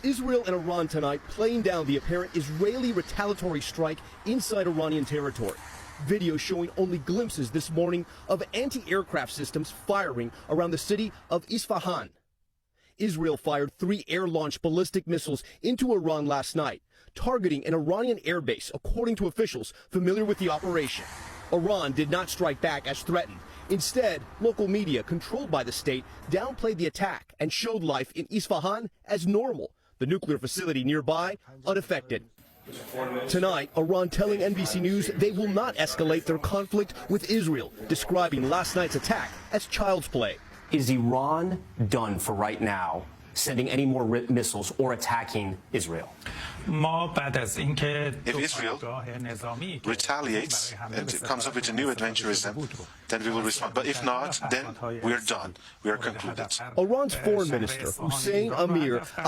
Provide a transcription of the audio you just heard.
Israel and Iran tonight playing down the apparent Israeli retaliatory strike inside Iranian territory. Video showing only glimpses this morning of anti-aircraft systems firing around the city of Isfahan. Israel fired 3 air-launched ballistic missiles into Iran last night, targeting an Iranian airbase, according to officials familiar with the operation. Iran did not strike back as threatened. Instead, local media controlled by the state downplayed the attack and showed life in Isfahan as normal, the nuclear facility nearby unaffected. Tonight, Iran telling NBC News they will not escalate their conflict with Israel, describing last night's attack as child's play. Is Iran done for right now sending any more missiles or attacking Israel? If Israel retaliates and comes up with a new adventurism, then we will respond. But if not, then we're done. We are concluded. Iran's foreign minister, Hussein Amir,